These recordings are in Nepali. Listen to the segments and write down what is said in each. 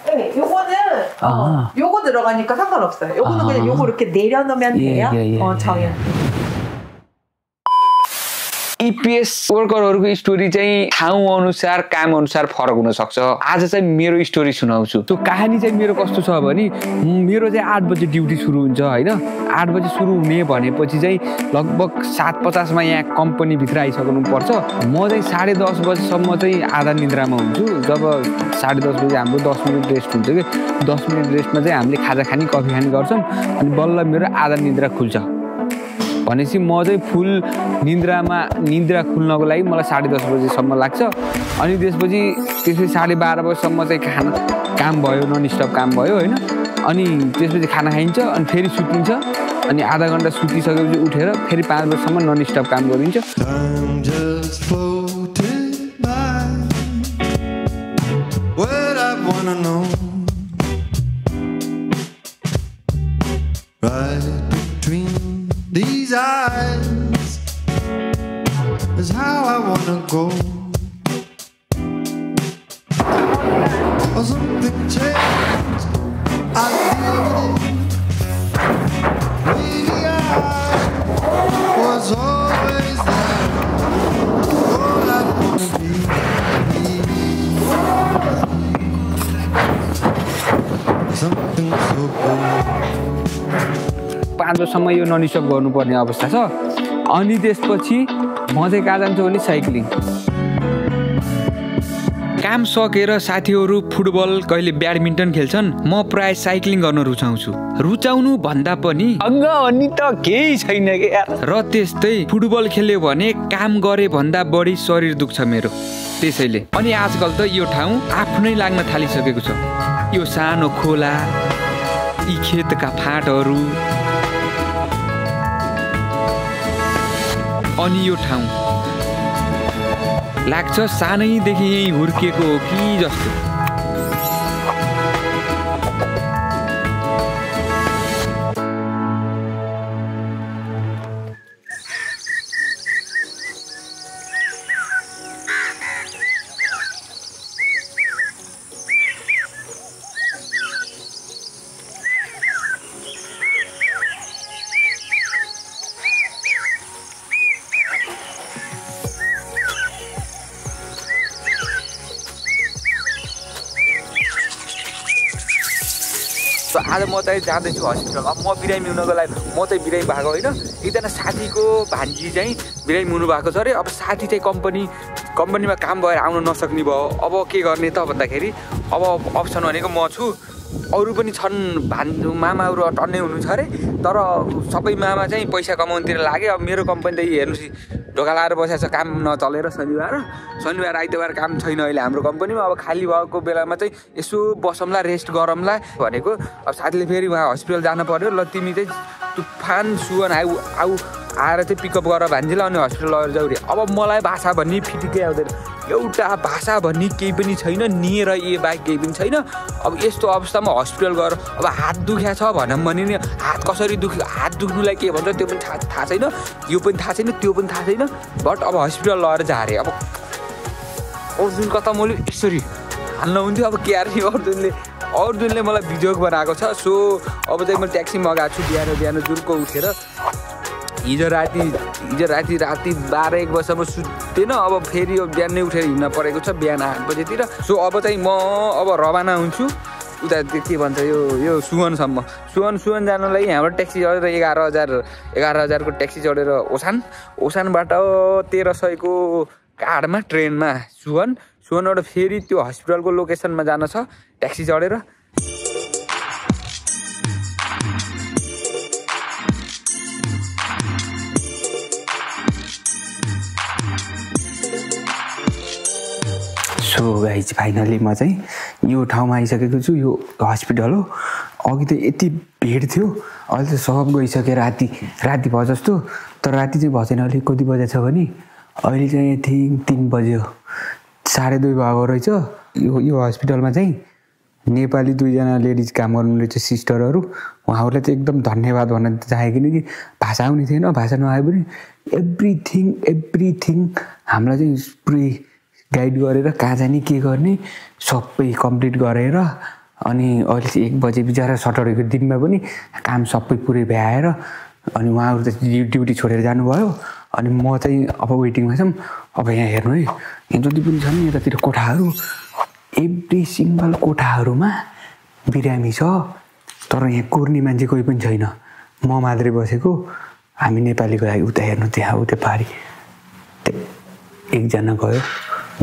네, 요거는 요거 들어가니까 상관없어요. 요거는 그냥 요거 이렇게 내려놓으면 돼요. 정연. इपीएस वर्करहरूको स्टोरी चाहिँ ठाउँ अनुसार काम अनुसार फरक हुन सक्छ। आज चाहिँ मेरो स्टोरी सुनाउँछु। त्यो कहानी चाहिँ मेरो कस्तो छ भने मेरो चाहिँ 8 बजे ड्युटी सुरु हुन्छ हैन। 8 बजे सुरु हुने भनेपछि चाहिँ लगभग 7:50 मा यहाँ कम्पनी भित्र आइसक्नु पर्छ। म चाहिँ 10:30 बजेसम्म चाहिँ आधा निद्रामा हुन्छु। जब 10:30 बजे हाम्रो 10 मिनेट रेस्ट हुन्छ के 10 मिनेट रेस्टमा चाहिँ हामीले खाजा खानी कफी खानी गर्छौं अनि बल्ल मेरो आधा निद्रा खुल्छ। भनेपछि म चाहिँ फुल निद्रा खुल्नको लागि मलाई 10:30 बजेसम्म लाग्छ अनि त्यसपछि 12:30 बजेसम्म चाहिँ काम भयो नन स्टप काम भयो हैन। अनि त्यसपछि खाना खाइन्छ अनि फेरि सुतिन्छ अनि आधा घण्टा सुतिसकेपछि उठेर फेरि 5 बजेसम्म नन स्टप काम गरिन्छ। These eyes is how I wanna go. Or something changed. I did. Maybe I was always there. All I wanna be. Something so good. 5 बजेसम्म यो नन स्टप गर्नुपर्ने अवस्था छ। अनि त्यसपछि म चाहिँ कहाँ जान्छु भने साइक्लिङ। काम सकेर साथीहरू फुटबल कहिले ब्याडमिन्टन खेल्छन्, म प्राय साइक्लिङ गर्न रुचाउँछु। रुचाउनु भन्दा पनि अङ्ग अनि त केही छैन के यार। र त्यस्तै फुटबल खेल्यो भने काम गरे भन्दा बढी शरीर दुख्छ मेरो। त्यसैले अनि आजकल त यो ठाउँ आफ्नै लाग्न थालिसकेको छ। यो सानो खोला, यी खेतका फाँटहरू अनि यो ठाउँ लाग्छ सानैदेखि यही हुर्किएको हो कि जस्तो। आज म चाहिँ जाँदैछु हस्पिटल। अब म बिरामी हुनको लागि म चाहिँ बिरामी भएको होइन, एकजना साथीको भान्जी चाहिँ बिरामी हुनु भएको छ अरे। अब साथी चाहिँ कम्पनीमा काम भएर आउन नसक्ने भयो। अब के गर्ने त भन्दाखेरि अब अप्सन भनेको म छु, अरू पनि छन् मामाहरू टन्नै हुनुहुन्छ अरे। तर सबै मामा चाहिँ पैसा कमाउनुतिर लाग्यो। अब मेरो कम्पनी त हेर्नुहोस् ढोका लाएर बसेको छ, काम नचलेर शनिबार आइतबार काम छैन अहिले हाम्रो कम्पनीमा। अब खाली भएको बेलामा चाहिँ यसो बसौँला रेस्ट गरौँला भनेको। अब साथीले फेरि उहाँ हस्पिटल जानु पर्यो, ल तिमी चाहिँ तुफान सुवन आऊ आएर चाहिँ पिकअप गरेर भान्जीलाई अनि हस्पिटल लगेर जाऊ रे। अब मलाई भाषा भन्ने फिटिकै आउँदैन, एउटा भाषा भन्ने केही पनि छैन, निए र ए बाहेक केही पनि छैन। अब यस्तो अवस्थामा हस्पिटल गएर अब हात दुख्या छ भनौँ भने नि हात कसरी दुख्यो, हात दुख्नुलाई के भन्छ त्यो पनि थाहा छैन, यो पनि थाहा छैन, त्यो पनि थाहा छैन। बट अब हस्पिटल लगेर जा रे। अब अर्जुन कता मैले यसरी हाल्न हुन्थ्यो। अब के अरे अर्जुनले मलाई भिडियो बनाएको छ। सो अब चाहिँ म ट्याक्सी मगाएको छु बिहान जुर्को उठेर। हिजो राति 12-1 बजेसम्म सुत्दैन। अब फेरि यो बिहानै उठेर हिँड्न परेको छ बिहान 8 बजेतिर। सो अब चाहिँ म अब रवाना हुन्छु उता के भन्छ यो सुवनसम्म। सुवन जानलाई हाम्रो ट्याक्सी चढेर 11,000 को ट्याक्सी चढेर ओसानबाट 1300 को कार्डमा ट्रेनमा सुवनबाट फेरि त्यो हस्पिटलको लोकेसनमा जान छ ट्याक्सी चढेर। सो गाइज फाइनली म चाहिँ यो ठाउँमा आइसकेको छु। यो हस्पिटल हो। अघि त यति भिड थियो, अहिले त सब गइसक्यो। राति भयो जस्तो, तर राति चाहिँ भएन। अहिले कति बजे छ भने अहिले चाहिँ आई थिङ्क 3 बज्यो, 2:30 भएको रहेछ। यो हस्पिटलमा चाहिँ नेपाली 2जना लेडिज काम गर्नु रहेछ, सिस्टरहरू। उहाँहरूलाई चाहिँ एकदम धन्यवाद भन्न चाहे, किनकि भाषा आउने थिएन। भाषा नआए पनि एभ्रिथिङ हामीलाई चाहिँ पुरै गाइड गरेर कहाँ जाने के गर्ने सबै कम्प्लिट गरेर अनि अहिले चाहिँ 1 बजे बिचरा सटरडेको दिनमा पनि काम सबै पुरै भ्याएर अनि उहाँहरू त ड्युटी छोडेर जानुभयो अनि म चाहिँ अब वेटिङमा छौँ अब यहाँ हेर्नु है यहाँ जति पनि छन् यतातिर कोठाहरू एभ्री सिङ्गल कोठाहरूमा बिरामी छ तर यहाँ कुर्ने मान्छे कोही पनि छैन म मात्रै बसेको हामी नेपालीको लागि उता हेर्नु त्यहाँ उता पारी एकजना गयो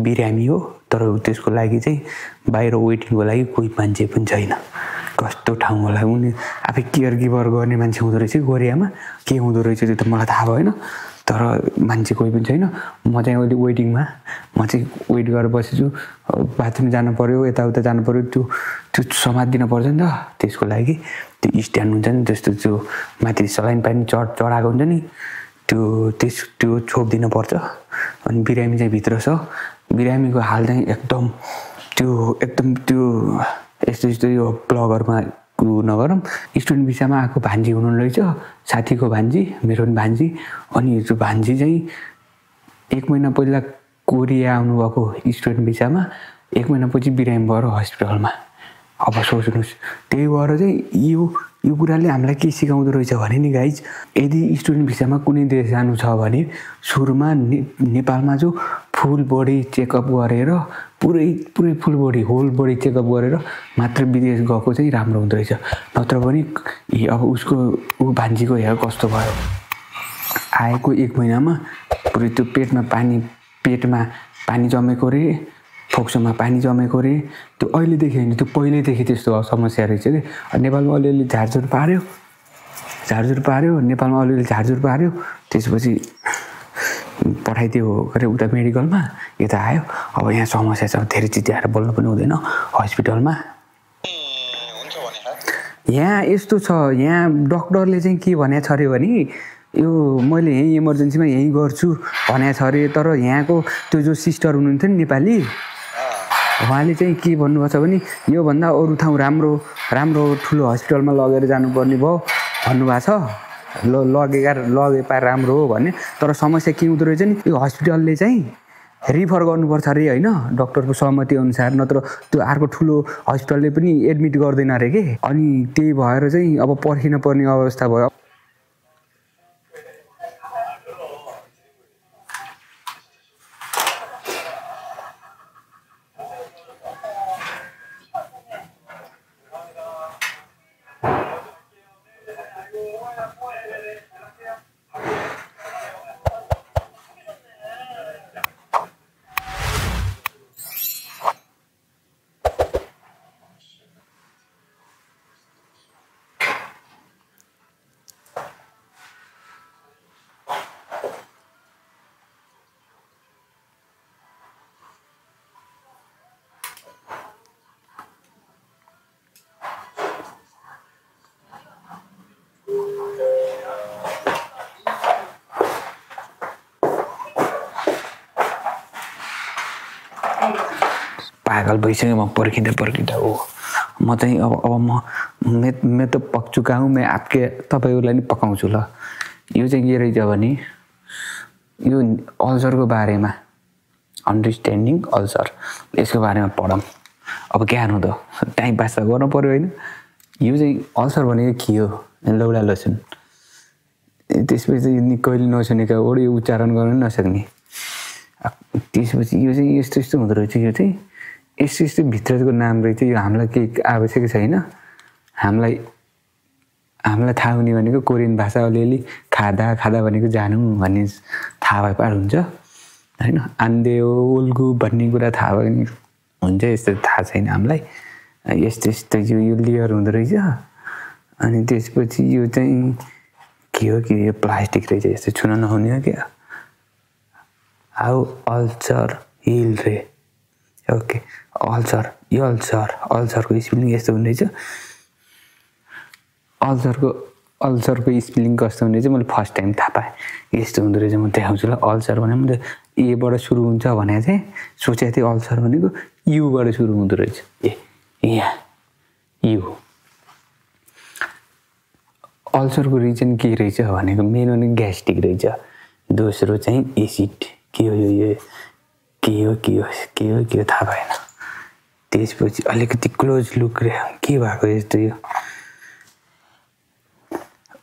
बिरामी हो तर त्यसको लागि चाहिँ बाहिर वेटिङको लागि कोही मान्छे पनि छैन कस्तो ठाउँ होला उनी आफै केयर गिभर गर्ने मान्छे हुँदो रहेछ कोरियामा के हुँदो रहेछ त्यो त मलाई थाहा भएन तर मान्छे कोही पनि छैन म चाहिँ अहिले वेटिङमा म चाहिँ वेट गरेर बसेछु बाथरुम जानु पर्यो यताउता जानु पर्यो त्यो समात्दिन पर्छ नि त त्यसको लागि त्यो स्ट्यान्ड हुन्छ नि त्यस्तो त्यो माथि सलाइन पानी चढाएको हुन्छ नि त्यो छोपिदिनु पर्छ अनि बिरामी चाहिँ भित्र छ बिरामीको हाल चाहिँ एकदम त्यो यस्तो यो ब्लगरमा नगरौँ स्टुडेन्ट भिसामा आएको भान्जी हुनु रहेछ साथीको भान्जी मेरो पनि भान्जी अनि त्यो भान्जी चाहिँ 1 महिना पहिला कोरिया आउनुभएको स्टुडेन्ट भिसामा 1 महिनापछि बिरामी भएर हस्पिटलमा अब सोच्नुहोस् त्यही भएर चाहिँ यो कुराले हामीलाई के सिकाउँदो रहेछ भने नि गाइज यदि स्टुडेन्ट भिसामा कुनै देश जानु छ भने सुरुमा नेपालमा जो फुल बडी चेकअप गरेर पुरै full body whole body checkup गरेर मात्र विदेश गएको चाहिँ राम्रो हुँदो रहेछ नत्र पनि अब ऊ भान्जीको हेर कस्तो भयो आएको 1 महिनामा पुरै त्यो पेटमा पानी जमेको रे फोक्सोमा पानी जमेको रे त्यो अहिलेदेखि होइन त्यो पहिल्यैदेखि त्यस्तो समस्या रहेछ कि नेपालमा अलिअलि झारझुर पार्यो नेपालमा अलिअलि झारझुर पार्यो त्यसपछि पठाइदियो गरे उता मेडिकलमा यता आयो अब यहाँ समस्या छ धेरै चिज आएर बोल्नु पनि हुँदैन हस्पिटलमा यहाँ यस्तो छ यहाँ डक्टरले चाहिँ के भनेको छ अरे भने यो मैले यहीँ इमर्जेन्सीमा यहीँ गर्छु भनेको छ अरे तर यहाँको त्यो जो सिस्टर हुनुहुन्थ्यो नि नेपाली उहाँले चाहिँ के भन्नुभएको छ भने योभन्दा अरू ठाउँ राम्रो ठुलो हस्पिटलमा लगेर जानुपर्ने भयो भन्नुभएको छ लगे पाए राम्रो हो भन्ने तर समस्या के हुँदो रहेछ नि यो हस्पिटलले चाहिँ रिफर गर्नुपर्छ अरे होइन डक्टरको सहमति अनुसार नत्र त्यो अर्को ठुलो हस्पिटलले पनि एडमिट गर्दैन अरे के अनि त्यही भएर चाहिँ अब पर्खिन पर्ने अवस्था भयो पागल भइसक्यो म पर्खिँदा हो म चाहिँ अब मैं त पक चुका हूँ मैं आपके तपाईँहरूलाई नि पकाउँछु ल यो चाहिँ के रहेछ भने यो अल्सरको बारेमा अन्डरस्ट्यान्डिङ अल्सर यसको बारेमा पढौँ अब के हान्नु त टाइम पास त गर्नु पर्यो होइन यो चाहिँ अल्सर भनेको के हो लौडा लसुन त्यसपछि चाहिँ कहिले नसुनेका ओडी उच्चारण गर्न नसक्ने त्यसपछि यो चाहिँ यस्तो हुँदो रहेछ यो चाहिँ यस्तो भित्रको नाम रहेछ यो हामीलाई केही आवश्यक छैन हामीलाई थाहा हुने भनेको कोरियन भाषा अलिअलि खादा भनेको जानु भन्ने थाहा भए पार हुन्छ होइन आन्दे ओल्गु भन्ने कुरा थाहा भयो भने हुन्छ यस्तो थाहा छैन हामीलाई यस्तो यो लेयर हुँदो रहेछ अनि त्यसपछि यो चाहिँ के हो कि यो प्लास्टिक रहेछ यस्तो छुन नहुने हो क्या हाउ अल्सर हिल रे ओके अल्सरको स्पेलिङ यस्तो हुँदैछ अल्सरको स्पेलिङ कस्तो हुँदैछ मैले फर्स्ट टाइम थाहा पाएँ यस्तो हुँदो रहेछ म देखाउँछु ल अल्सर भने मैले एबाट सुरु हुन्छ भने चाहिँ सोचेको थिएँ अल्सर भनेको युबाट सुरु हुँदो रहेछ यहाँ यु अल्सरको रिजन के रहेछ भनेको मेन भनेको ग्यास्ट्रिक रहेछ दोस्रो चाहिँ एसिड के हो थाहा भएन त्यसपछि अलिकति क्लोज लुक रे के भएको यस्तो यो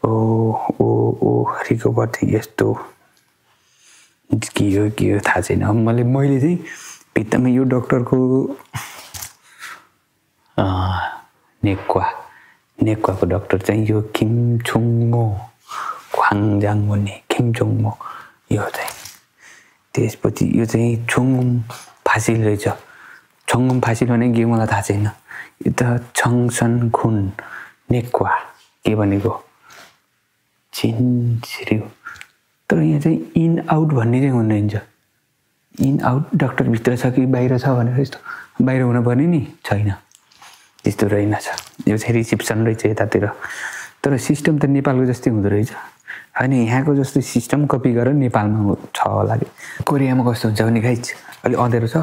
ओ रिकभर चाहिँ यस्तो के हो थाहा छैन। मैले चाहिँ भित्तामा यो डक्टरको नेक्वाको डक्टर चाहिँ यो किमछुङमो ख्वाङजाङ भन्ने किमछुङमो यो चाहिँ। त्यसपछि यो चाहिँ छुङमुम फासिल रहेछ। छङमुम फासिल भने के मलाई थाहा छैन। यो त छङसन खुन नेक्वा के भनेको छिन्सिरिउ। तर यहाँ चाहिँ इन आउट भन्ने चाहिँ हुनुहुन्छ। इन आउट डक्टरभित्र छ कि बाहिर छ भनेर यस्तो बाहिर हुनुपर्ने नि छैन त्यस्तो रहेनछ। यो चाहिँ रिसिप्सन रहेछ यतातिर। तर सिस्टम त नेपालको जस्तै हुँदो रहेछ होइन। यहाँको जस्तो सिस्टम कपी गरेर नेपालमा छ होला कि। कोरियामा कस्तो हुन्छ भने गाइज अलिक अँधेरो छ।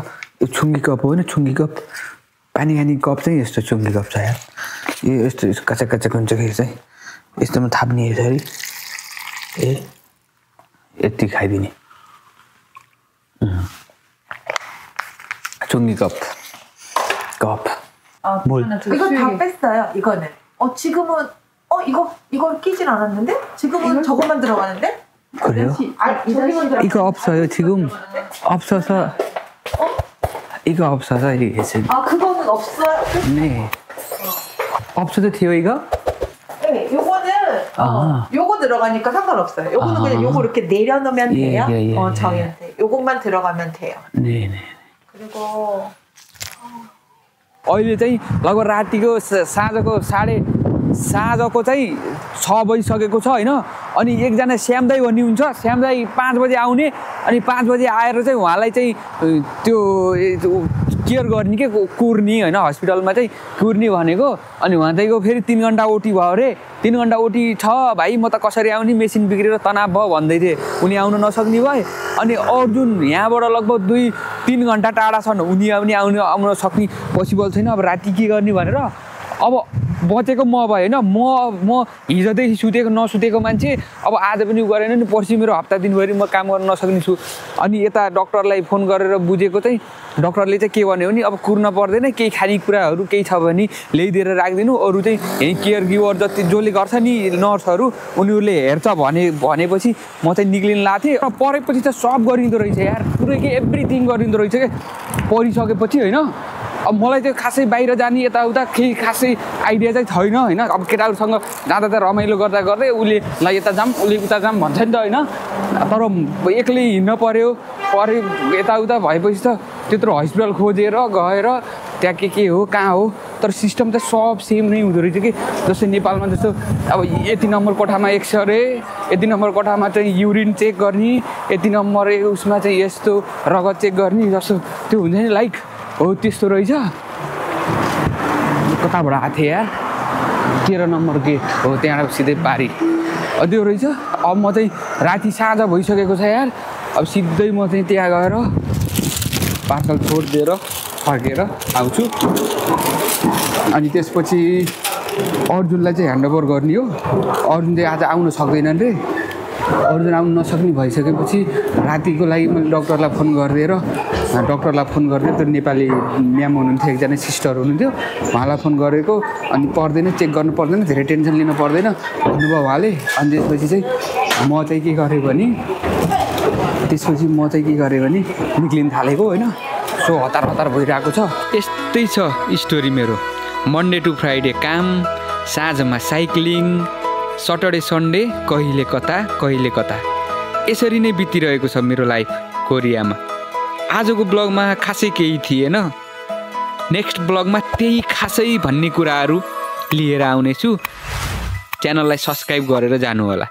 यो छुङ्गी कप हो होइन छुङ्गी कप पानी खाने कप चाहिँ यस्तो छुङ्गी कप छ यार। यो यस्तो काचक हुन्छ कि चाहिँ यस्तोमा थाप्ने यसरी यति खाइदिने छुङ्गी कप 이거 다 뺐어요. 이거는. 지금은 이거 끼진 않았는데? 지금은 저것만 들어가는데? 그래요? 이거 없어요. 지금 없어서 이거 없어서 이게 지금. 그거는 없어요? 네. 없어도 돼요 이거? 네, 요거는 요거 들어가니까 상관없어요. 요거는 그냥 요거 이렇게 내려놓으면 돼요. 저희한테 요것만 들어가면 돼요. 네. 그리고 अहिले चाहिँ लगभग रातिको साँझको साँझको चाहिँ 6 बजिसकेको छ होइन। अनि एकजना श्यामदाई भन्ने हुन्छ। श्यामदाई 5 बजे आउने अनि 5 बजे आएर चाहिँ उहाँलाई चाहिँ त्यो केयर गर्ने के कुर्नी होइन हस्पिटलमा चाहिँ कुर्नी भनेको। अनि उहाँदेखिको फेरि 3 घन्टा ओटी भयो अरे। 3 घन्टा ओटी छ भाइ म त कसरी आउने मेसिन बिग्रेर तनाव भयो भन्दै थिए। उनी आउन नसक्ने भए। अनि अर्जुन यहाँबाट लगभग 2-3 घन्टा टाढा छन्। उनी आउन सक्ने पोसिबल छैन। अब राति के गर्ने भनेर अब बचेको म भए होइन। म हिजोदेखि नसुतेको मान्छे अब आज पनि गरेन नि पर्सि मेरो हप्ता दिनभरि म काम गर्न नसक्ने छु। अनि यता डक्टरलाई फोन गरेर बुझेको चाहिँ डक्टरले चाहिँ के भन्यो भने अब कुर्न पर्दैन केही खानेकुराहरू केही छ भने ल्याइदिएर राखिदिनु। अरू चाहिँ यहीँ केयर गिभर जति जसले गर्छ नि नर्सहरू उनीहरूले हेर्छ भनेपछि म चाहिँ निक्लिन लाएको थिएँ। परेपछि चाहिँ सब गरिँदो रहेछ यार। पुरै के एभ्रिथिङ गरिँदो रहेछ क्या परिसकेपछि होइन। अब मलाई चाहिँ खासै बाहिर जाने यताउता केही खासै आइडिया चाहिँ छैन होइन। अब केटाहरूसँग जाँदा त रमाइलो गर्दै उसले ल यता जाऊँ उसले उता जाऊँ भन्छ नि त होइन। तर एक्लै हिँड्न पर्यो यताउता भएपछि त त्यत्रो हस्पिटल खोजेर गएर त्यहाँ के हो कहाँ हो। तर सिस्टम त सब सेम नै हुँदो रहेछ कि। जस्तै नेपालमा जस्तो अब यति नम्बर कोठामा एक्सरे यति नम्बर कोठामा चाहिँ युरिन चेक गर्ने यति नम्बर उसमा चाहिँ यस्तो रगत चेक गर्ने जस्तो त्यो हुन्छ नि लाइक हो त्यस्तो रहेछ। कताबाट आएको थिएँ यार 13 नम्बर गेट हो त्यहाँबाट सिधै पारी त्यो रहेछ। अब म चाहिँ राति साँझ भइसकेको छ यार। अब सिधै म चाहिँ त्यहाँ गएर पार्सल छोडिदिएर फर्केर आउँछु। अनि त्यसपछि अर्जुनलाई चाहिँ ह्यान्डओभर गर्ने हो। अर्जुन चाहिँ आज आउन सक्दैनन् रे। अर्जुन आउनु नसक्ने भइसकेपछि रातिको लागि मैले डक्टरलाई फोन गरिदिएर त्यो नेपाली म्याम हुनुहुन्थ्यो एकजना सिस्टर हुनुहुन्थ्यो उहाँलाई फोन गरेको। अनि पर्दैन चेक गर्नु पर्दैन धेरै टेन्सन लिनु पर्दैन भन्नुभयो उहाँले। अनि त्यसपछि चाहिँ म चाहिँ के गरेँ भने निक्लिन थालेको होइन। सो हतार भइरहेको छ। यस्तै छ स्टोरी मेरो। मन्डे टु फ्राइडे काम साँझमा साइक्लिङ सटरडे सन्डे कहिले कता यसरी नै बितिरहेको छ मेरो लाइफ कोरियामा। आजको ब्लगमा खासै केही थिएन। नेक्स्ट ब्लगमा त्यही खासै भन्ने कुराहरू लिएर आउनेछु। च्यानललाई सब्सक्राइब गरेर जानु होला।